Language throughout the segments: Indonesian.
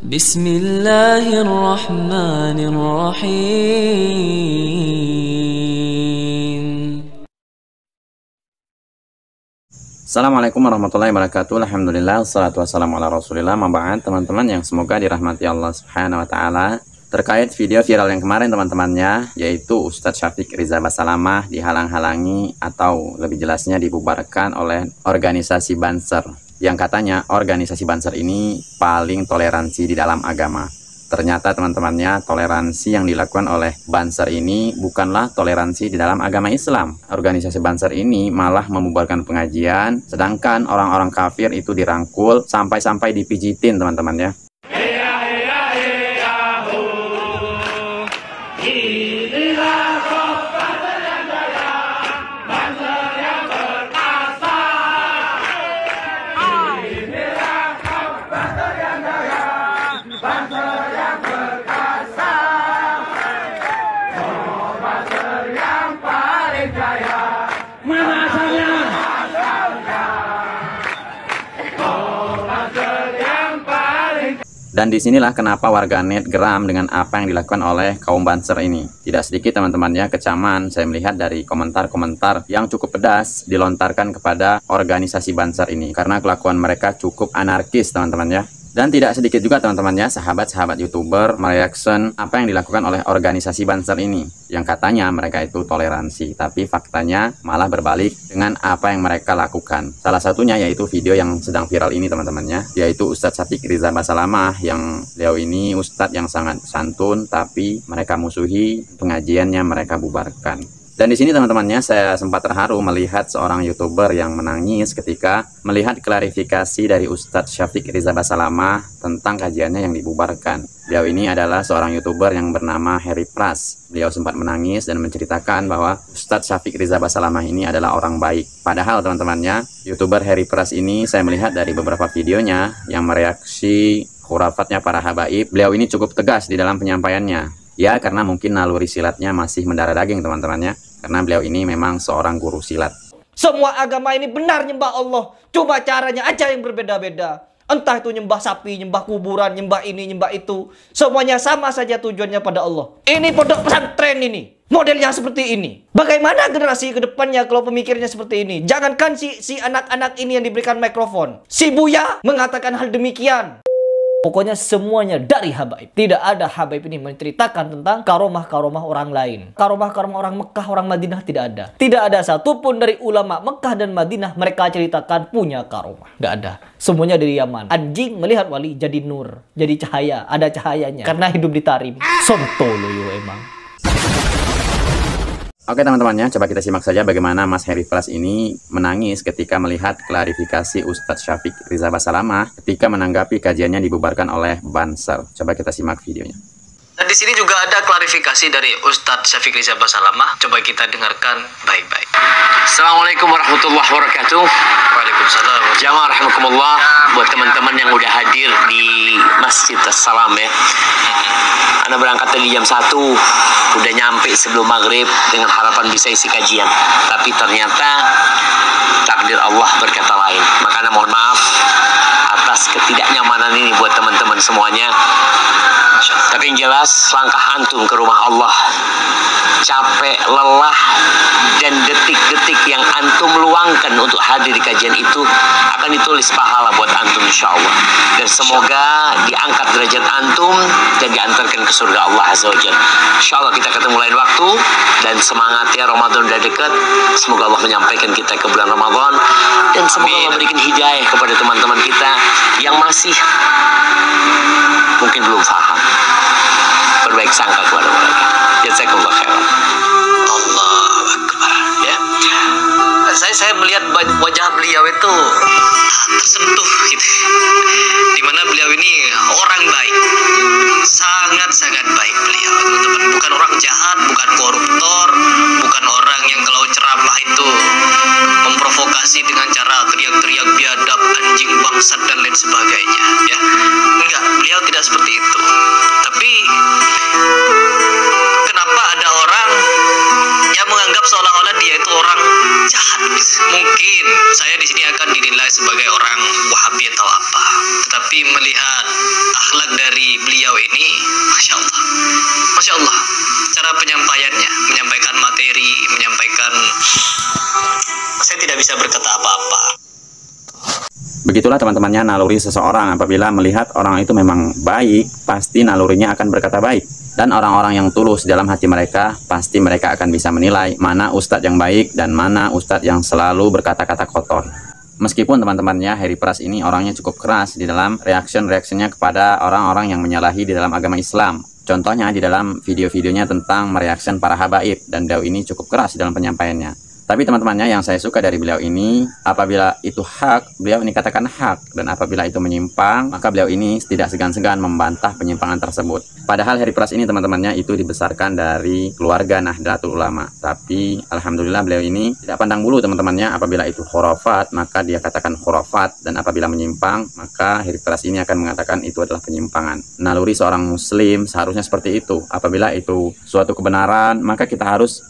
Bismillahirrahmanirrahim. Assalamualaikum warahmatullahi wabarakatuh. Alhamdulillah, wassalatu wassalamu ala rasulillah. Maba'ad, teman-teman yang semoga dirahmati Allah subhanahu wa ta'ala. Terkait video viral yang kemarin teman-temannya, yaitu Ustadz Syafiq Riza Basalamah dihalang-halangi atau lebih jelasnya dibubarkan oleh organisasi Banser, yang katanya organisasi Banser ini paling toleransi di dalam agama. Ternyata teman-temannya, toleransi yang dilakukan oleh Banser ini bukanlah toleransi di dalam agama Islam. Organisasi Banser ini malah membubarkan pengajian, sedangkan orang-orang kafir itu dirangkul sampai-sampai dipijitin teman-temannya. Dan disinilah kenapa warganet geram dengan apa yang dilakukan oleh kaum Banser ini. Tidak sedikit teman-temannya kecaman saya melihat dari komentar-komentar yang cukup pedas dilontarkan kepada organisasi Banser ini. Karena kelakuan mereka cukup anarkis teman-temannya. Dan tidak sedikit juga teman-temannya sahabat-sahabat YouTuber mereaction apa yang dilakukan oleh organisasi Banser ini. Yang katanya mereka itu toleransi, tapi faktanya malah berbalik dengan apa yang mereka lakukan. Salah satunya yaitu video yang sedang viral ini teman-temannya, yaitu Ustadz Syafiq Riza Basalamah, yang beliau ini ustadz yang sangat santun, tapi mereka musuhi, pengajiannya mereka bubarkan. Dan di sini teman-temannya saya sempat terharu melihat seorang YouTuber yang menangis ketika melihat klarifikasi dari Ustadz Syafiq Riza Basalamah tentang kajiannya yang dibubarkan. Beliau ini adalah seorang YouTuber yang bernama Harry Pras. Beliau sempat menangis dan menceritakan bahwa Ustadz Syafiq Riza Basalamah ini adalah orang baik. Padahal teman-temannya, YouTuber Harry Pras ini saya melihat dari beberapa videonya yang mereaksi khurafatnya para habaib. Beliau ini cukup tegas di dalam penyampaiannya. Ya, karena mungkin naluri silatnya masih mendarah daging teman-temannya. Karena beliau ini memang seorang guru silat. Semua agama ini benar nyembah Allah. Cuma caranya aja yang berbeda-beda. Entah itu nyembah sapi, nyembah kuburan, nyembah ini, nyembah itu. Semuanya sama saja tujuannya pada Allah. Ini pondok pesantren ini. Modelnya seperti ini. Bagaimana generasi ke depannya kalau pemikirnya seperti ini? Jangankan si anak-anak ini yang diberikan mikrofon. Si Buya mengatakan hal demikian. Pokoknya semuanya dari habaib. Tidak ada habaib ini menceritakan tentang karomah-karomah orang lain. Karomah-karomah orang Mekah, orang Madinah tidak ada. Tidak ada satupun dari ulama Mekah dan Madinah mereka ceritakan punya karomah. Tidak ada. Semuanya dari Yaman. Anjing melihat wali jadi nur, jadi cahaya. Ada cahayanya. Karena hidup di Tarim. Sontolo yo emang. Oke teman-temannya, coba kita simak saja bagaimana Mas Harry Pras ini menangis ketika melihat klarifikasi Ustadz Syafiq Riza Basalamah ketika menanggapi kajiannya dibubarkan oleh Banser. Coba kita simak videonya. Dan di sini juga ada klarifikasi dari Ustadz Syafiq Riza Basalamah. Coba kita dengarkan baik-baik. Assalamualaikum warahmatullahi wabarakatuh. Waalaikumsalam. Jamaah rahimakumullah. Buat teman-teman yang udah hadir di Masjid As-Salam ya. Anda berangkat tadi jam 1, udah nyampe sebelum maghrib dengan harapan bisa isi kajian. Tapi ternyata takdir Allah berkata lain. Maka Anda mohon maaf atas ketidaknyamanan ini buat teman-teman semuanya. Tapi yang jelas langkah antum ke rumah Allah, capek, lelah, dan detik-detik yang antum luangkan untuk hadir di kajian itu akan ditulis pahala buat antum insya Allah. Dan semoga diangkat derajat antum dan diantarkan ke surga Allah Azza wa Jalla. Insya Allah kita ketemu lain waktu. Dan semangat ya, Ramadan udah dekat. Semoga Allah menyampaikan kita ke bulan Ramadan. Dan semoga Allah memberikan hidayah kepada teman-teman kita yang masih mungkin belum paham. Berbaik sangka kepada mereka. Jazakallah khairan. Allahu Akbar. Ya. Saya melihat wajah beliau itu tersentuh gitu. Dimana beliau ini orang baik. Sangat-sangat baik beliau, teman-teman. Bukan orang jahat, bukan koruptor, bukan orang yang kalau ceramah itu memprovokasi dengan cara teriak-teriak biadab, anjing bangsat dan lain sebagainya, ya. Enggak, beliau tidak seperti itu. Tapi kenapa ada orang yang menganggap seolah-olah dia itu orang jahat? Mungkin saya di sini akan dinilai sebagai orang Wahabi atau apa. Tetapi melihat tidak berkata apa-apa. Begitulah teman-temannya naluri seseorang. Apabila melihat orang itu memang baik, pasti nalurinya akan berkata baik. Dan orang-orang yang tulus dalam hati mereka, pasti mereka akan bisa menilai mana ustadz yang baik dan mana ustadz yang selalu berkata-kata kotor. Meskipun teman-temannya Heri Pras ini orangnya cukup keras di dalam reaksinya kepada orang-orang yang menyalahi di dalam agama Islam. Contohnya di dalam video-videonya tentang mereaksi para habaib, dan beliau ini cukup keras dalam penyampaiannya. Tapi teman-temannya yang saya suka dari beliau ini, apabila itu hak, beliau ini katakan hak. Dan apabila itu menyimpang, maka beliau ini tidak segan-segan membantah penyimpangan tersebut. Padahal Heri Pras ini teman-temannya itu dibesarkan dari keluarga Nahdlatul Ulama. Tapi alhamdulillah beliau ini tidak pandang bulu teman-temannya. Apabila itu khurafat, maka dia katakan khurafat. Dan apabila menyimpang, maka Heri Pras ini akan mengatakan itu adalah penyimpangan. Naluri seorang muslim seharusnya seperti itu. Apabila itu suatu kebenaran, maka kita harus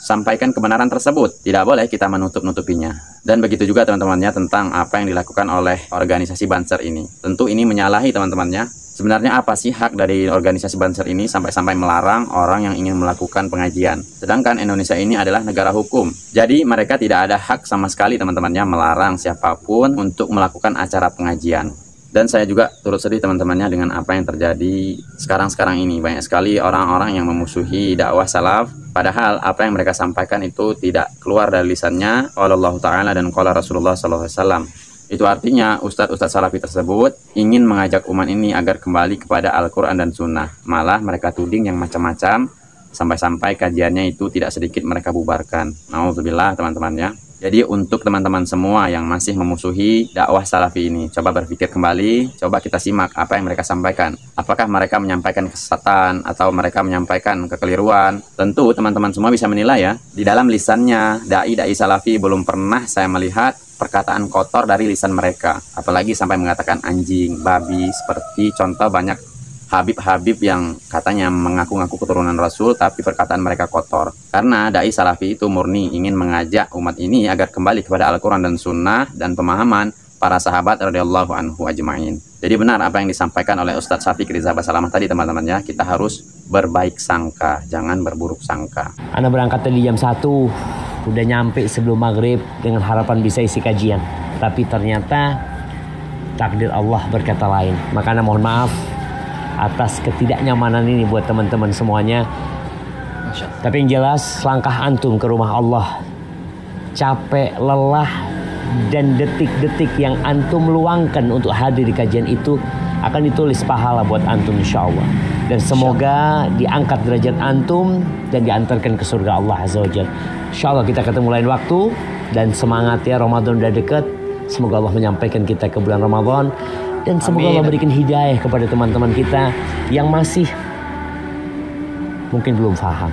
sampaikan kebenaran tersebut. Tidak boleh kita menutup-nutupinya. Dan begitu juga teman-temannya tentang apa yang dilakukan oleh organisasi Banser ini. Tentu ini menyalahi teman-temannya. Sebenarnya apa sih hak dari organisasi Banser ini sampai-sampai melarang orang yang ingin melakukan pengajian? Sedangkan Indonesia ini adalah negara hukum. Jadi mereka tidak ada hak sama sekali teman-temannya melarang siapapun untuk melakukan acara pengajian. Dan saya juga turut sedih teman-temannya dengan apa yang terjadi sekarang-sekarang ini. Banyak sekali orang-orang yang memusuhi dakwah salaf, padahal apa yang mereka sampaikan itu tidak keluar dari lisannya Allah Ta'ala dan qala Rasulullah SAW. Itu artinya ustadz-ustadz salafi tersebut ingin mengajak umat ini agar kembali kepada Al-Quran dan Sunnah. Malah mereka tuding yang macam-macam, sampai-sampai kajiannya itu tidak sedikit mereka bubarkan. Nauzubillah teman-temannya. Jadi untuk teman-teman semua yang masih memusuhi dakwah salafi ini, coba berpikir kembali, coba kita simak apa yang mereka sampaikan. Apakah mereka menyampaikan kesesatan atau mereka menyampaikan kekeliruan? Tentu teman-teman semua bisa menilai ya. Di dalam lisannya, dai-dai salafi belum pernah saya melihat perkataan kotor dari lisan mereka. Apalagi sampai mengatakan anjing, babi, seperti contoh banyak Habib-habib yang katanya mengaku-ngaku keturunan Rasul, tapi perkataan mereka kotor. Karena dai salafi itu murni ingin mengajak umat ini agar kembali kepada Al-Quran dan Sunnah dan pemahaman para sahabat radhiyallahu anhu ajma'in. Jadi benar apa yang disampaikan oleh Ustadz Syafiq Riza Basalamah tadi teman-temannya, kita harus berbaik sangka, jangan berburuk sangka. Ana berangkat tadi jam 1, udah nyampe sebelum maghrib dengan harapan bisa isi kajian. Tapi ternyata takdir Allah berkata lain. Maka Ana mohon maaf atas ketidaknyamanan ini buat teman-teman semuanya. Tapi yang jelas langkah antum ke rumah Allah, capek, lelah, dan detik-detik yang antum luangkan untuk hadir di kajian itu akan ditulis pahala buat antum insya Allah. Dan semoga diangkat derajat antum dan diantarkan ke surga Allah Azza wa Jalla. Insya Allah kita ketemu lain waktu. Dan semangat ya, Ramadan udah dekat. Semoga Allah menyampaikan kita ke bulan Ramadan. Dan semoga Allah berikan hidayah kepada teman-teman kita yang masih mungkin belum paham.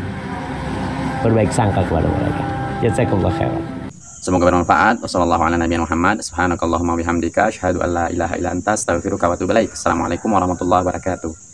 Berbaik sangka kepada mereka. Jazakumullah khairan. Semoga bermanfaat. Wassalamualaikum warahmatullahi wabarakatuh. Assalamualaikum warahmatullahi wabarakatuh.